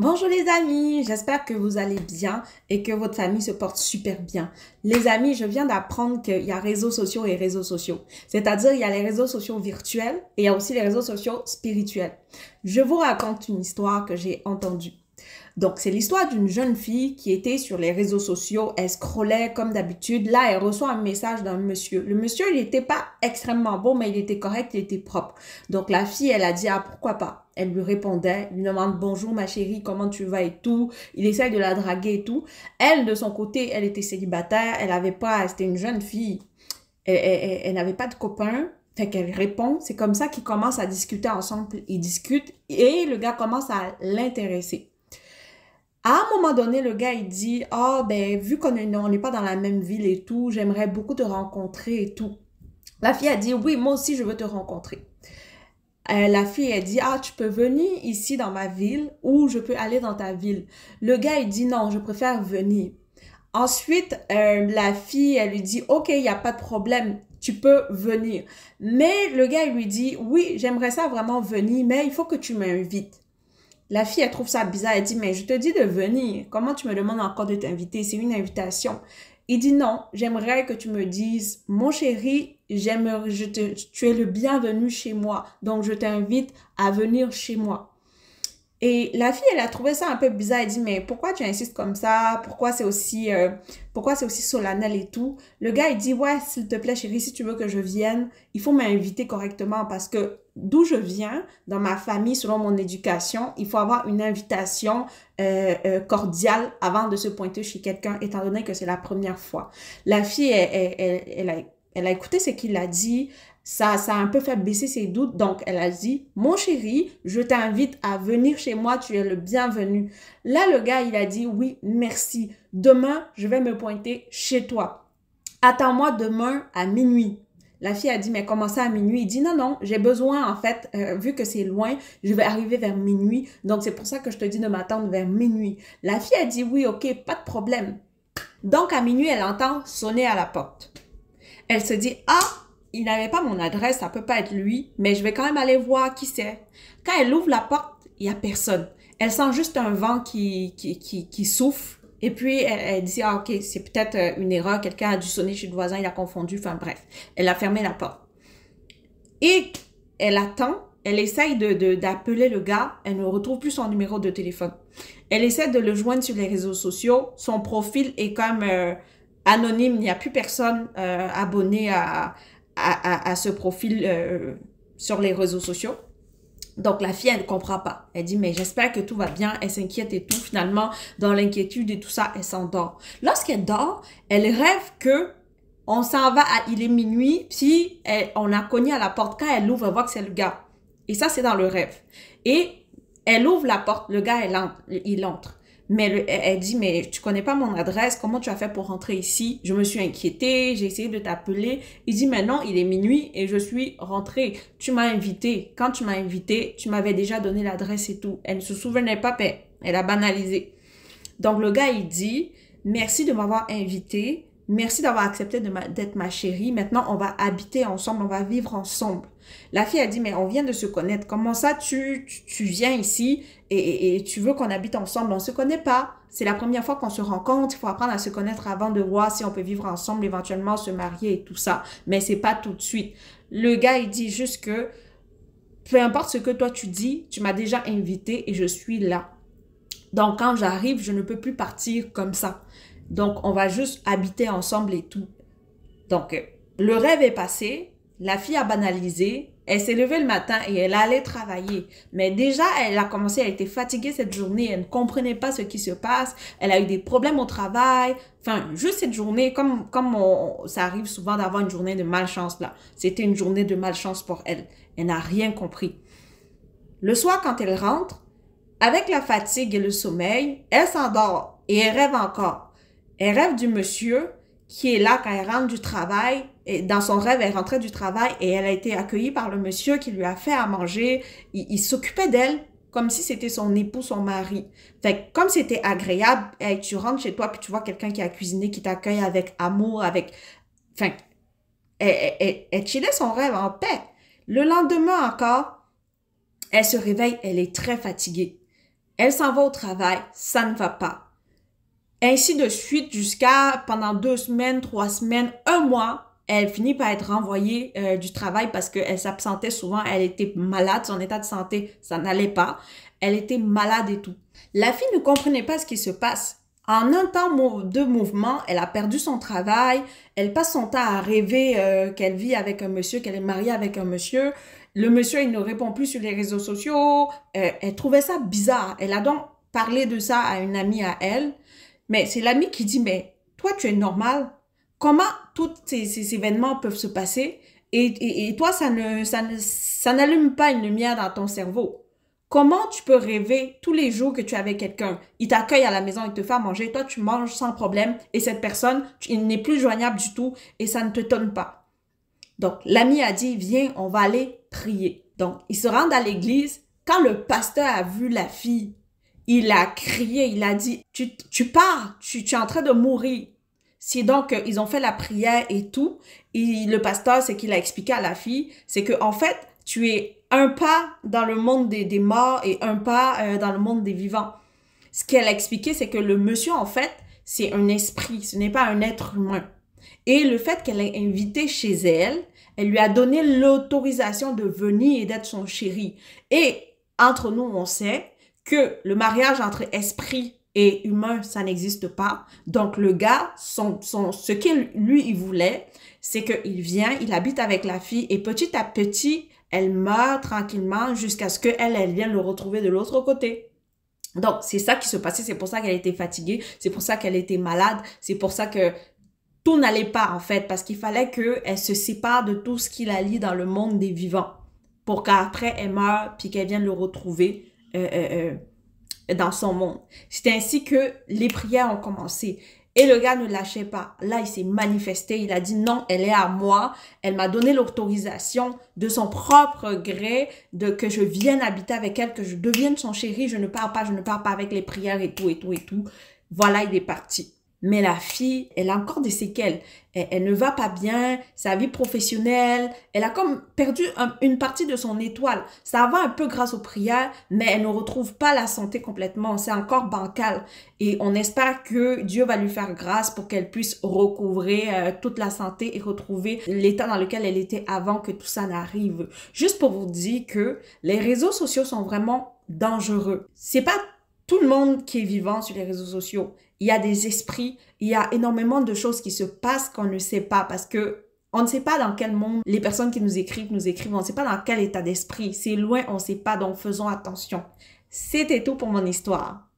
Bonjour les amis, j'espère que vous allez bien et que votre famille se porte super bien. Les amis, je viens d'apprendre qu'il y a réseaux sociaux et réseaux sociaux. C'est-à-dire, il y a les réseaux sociaux virtuels et il y a aussi les réseaux sociaux spirituels. Je vous raconte une histoire que j'ai entendue. Donc, c'est l'histoire d'une jeune fille qui était sur les réseaux sociaux. Elle scrollait comme d'habitude. Là, elle reçoit un message d'un monsieur. Le monsieur, il n'était pas extrêmement beau, mais il était correct, il était propre. Donc, la fille, elle a dit, ah, pourquoi pas? Elle lui répondait, lui demande, bonjour ma chérie, comment tu vas et tout. Il essaye de la draguer et tout. Elle, de son côté, elle était célibataire. Elle avait pas, c'était une jeune fille. Elle n'avait pas de copain. Fait qu'elle répond. C'est comme ça qu'ils commencent à discuter ensemble. Ils discutent et le gars commence à l'intéresser. À un moment donné, le gars, il dit, ah, ben, vu qu'on n'est pas dans la même ville et tout, j'aimerais beaucoup te rencontrer et tout. La fille a dit, oui, moi aussi, je veux te rencontrer. La fille, elle dit, ah, tu peux venir ici dans ma ville ou je peux aller dans ta ville. Le gars, il dit, non, je préfère venir. Ensuite, la fille, elle lui dit, ok, il n'y a pas de problème, tu peux venir. Mais le gars, il lui dit, oui, j'aimerais ça vraiment venir, mais il faut que tu m'invites. La fille, elle trouve ça bizarre. Elle dit, mais je te dis de venir. Comment tu me demandes encore de t'inviter? C'est une invitation. Il dit, non, j'aimerais que tu me dises, mon chéri, tu es le bienvenu chez moi. Donc, je t'invite à venir chez moi. Et la fille, elle a trouvé ça un peu bizarre. Elle dit, mais pourquoi tu insistes comme ça? Pourquoi c'est aussi solennel et tout? Le gars, il dit, ouais, s'il te plaît, chérie, si tu veux que je vienne, il faut m'inviter correctement parce que d'où je viens, dans ma famille, selon mon éducation, il faut avoir une invitation cordiale avant de se pointer chez quelqu'un, étant donné que c'est la première fois. La fille, elle a écouté ce qu'il a dit. Ça a un peu fait baisser ses doutes. Donc, elle a dit, mon chéri, je t'invite à venir chez moi, tu es le bienvenu. Là, le gars, il a dit, oui, merci. Demain, je vais me pointer chez toi. Attends-moi demain à minuit. La fille a dit, mais comment ça à minuit? Il dit, non, non, j'ai besoin, en fait, vu que c'est loin, je vais arriver vers minuit. Donc, c'est pour ça que je te dis de m'attendre vers minuit. La fille a dit, oui, ok, pas de problème. Donc, à minuit, elle entend sonner à la porte. Elle se dit, ah, il n'avait pas mon adresse, ça peut pas être lui, mais je vais quand même aller voir qui c'est. Quand elle ouvre la porte, il y a personne. Elle sent juste un vent qui souffle. Et puis, elle dit, ah, ok, c'est peut-être une erreur. Quelqu'un a dû sonner chez le voisin, il a confondu. Enfin, bref. Elle a fermé la porte. Et elle attend. Elle essaye d'appeler le gars. Elle ne retrouve plus son numéro de téléphone. Elle essaie de le joindre sur les réseaux sociaux. Son profil est comme anonyme. Il n'y a plus personne abonné à ce profil sur les réseaux sociaux. Donc, la fille, elle ne comprend pas. Elle dit, mais j'espère que tout va bien. Elle s'inquiète et tout. Finalement, dans l'inquiétude et tout ça, elle s'endort. Lorsqu'elle dort, elle rêve que on s'en va il est minuit, puis on a cogné à la porte. Quand elle ouvre, elle voit que c'est le gars. Et ça, c'est dans le rêve. Et elle ouvre la porte. Le gars, il entre. Mais elle dit, mais tu connais pas mon adresse, comment tu as fait pour rentrer ici? Je me suis inquiétée, j'ai essayé de t'appeler. Il dit, mais non, il est minuit et je suis rentrée. Tu m'as invité. Quand tu m'as invité, tu m'avais déjà donné l'adresse et tout. Elle ne se souvenait pas, mais elle a banalisé. Donc le gars, il dit, merci de m'avoir invité. Merci d'avoir accepté d'être ma chérie. Maintenant, on va habiter ensemble, on va vivre ensemble. La fille a dit, mais on vient de se connaître. Comment ça, tu viens ici et tu veux qu'on habite ensemble? On ne se connaît pas. C'est la première fois qu'on se rencontre. Il faut apprendre à se connaître avant de voir si on peut vivre ensemble, éventuellement se marier et tout ça. Mais c'est pas tout de suite. Le gars, il dit juste que peu importe ce que toi tu dis, tu m'as déjà invité et je suis là. Donc, quand j'arrive, je ne peux plus partir comme ça. Donc, on va juste habiter ensemble et tout. Donc, le rêve est passé. La fille a banalisé. Elle s'est levée le matin et elle allait travailler. Mais déjà, elle a commencé, elle était fatiguée cette journée. Elle ne comprenait pas ce qui se passe. Elle a eu des problèmes au travail. Enfin, juste cette journée, comme ça arrive souvent d'avoir une journée de malchance là. C'était une journée de malchance pour elle. Elle n'a rien compris. Le soir, quand elle rentre, avec la fatigue et le sommeil, elle s'endort et elle rêve encore. Elle rêve du monsieur qui est là quand elle rentre du travail. Et dans son rêve, elle rentrait du travail et elle a été accueillie par le monsieur qui lui a fait à manger. Il s'occupait d'elle comme si c'était son époux, son mari. Fait que comme c'était agréable, hey, tu rentres chez toi puis tu vois quelqu'un qui a cuisiné, qui t'accueille avec amour, avec... Enfin, elle chillait son rêve en paix. Le lendemain encore, elle se réveille, elle est très fatiguée. Elle s'en va au travail, ça ne va pas. Ainsi de suite jusqu'à pendant 2 semaines, 3 semaines, 1 mois, elle finit par être renvoyée du travail parce qu'elle s'absentait souvent, elle était malade, son état de santé, ça n'allait pas. Elle était malade et tout. La fille ne comprenait pas ce qui se passe. En un temps de mouvement, elle a perdu son travail, elle passe son temps à rêver qu'elle vit avec un monsieur, qu'elle est mariée avec un monsieur. Le monsieur, il ne répond plus sur les réseaux sociaux. Elle trouvait ça bizarre. Elle a donc parlé de ça à une amie à elle. Mais c'est l'amie qui dit, mais toi, tu es normal. Comment tous ces événements peuvent se passer et toi, ça n'allume pas une lumière dans ton cerveau. Comment tu peux rêver tous les jours que tu es avec quelqu'un? Il t'accueille à la maison, il te fait à manger, toi, tu manges sans problème et cette personne, il n'est plus joignable du tout et ça ne te tonne pas. Donc, l'ami a dit, viens, on va aller prier. Donc, ils se rendent à l'église. Quand le pasteur a vu la fille, il a crié, il a dit, tu pars, tu es en train de mourir. C'est donc, ils ont fait la prière et tout. Et le pasteur, c'est qu'il a expliqué à la fille, c'est que en fait, tu es un pas dans le monde des morts et un pas dans le monde des vivants. Ce qu'elle a expliqué, c'est que le monsieur, en fait, c'est un esprit, ce n'est pas un être humain. Et le fait qu'elle ait invité chez elle, elle lui a donné l'autorisation de venir et d'être son chéri. Et entre nous, on sait que le mariage entre esprit et humain, ça n'existe pas. Donc, le gars, ce qu'il, lui, il voulait, c'est qu'il vient, il habite avec la fille et petit à petit, elle meurt tranquillement jusqu'à ce qu'elle vienne le retrouver de l'autre côté. Donc, c'est ça qui se passait. C'est pour ça qu'elle était fatiguée. C'est pour ça qu'elle était malade. C'est pour ça que tout n'allait pas, en fait, parce qu'il fallait qu'elle se sépare de tout ce qui la lie dans le monde des vivants pour qu'après, elle meure puis qu'elle vienne le retrouver dans son monde. C'est ainsi que les prières ont commencé. Et le gars ne lâchait pas. Là, il s'est manifesté. Il a dit non, elle est à moi. Elle m'a donné l'autorisation de son propre gré que je vienne habiter avec elle, que je devienne son chéri. Je ne pars pas avec les prières et tout, et tout, et tout. Voilà, il est parti. Mais la fille, elle a encore des séquelles. Elle ne va pas bien, sa vie professionnelle, elle a comme perdu une partie de son étoile. Ça va un peu grâce aux prières, mais elle ne retrouve pas la santé complètement. C'est encore bancal. Et on espère que Dieu va lui faire grâce pour qu'elle puisse recouvrer toute la santé et retrouver l'état dans lequel elle était avant que tout ça n'arrive. Juste pour vous dire que les réseaux sociaux sont vraiment dangereux. C'est pas tout le monde qui est vivant sur les réseaux sociaux. Il y a des esprits, il y a énormément de choses qui se passent qu'on ne sait pas parce que on ne sait pas dans quel monde les personnes qui nous écrivent, on ne sait pas dans quel état d'esprit. C'est loin, on ne sait pas, donc faisons attention. C'était tout pour mon histoire.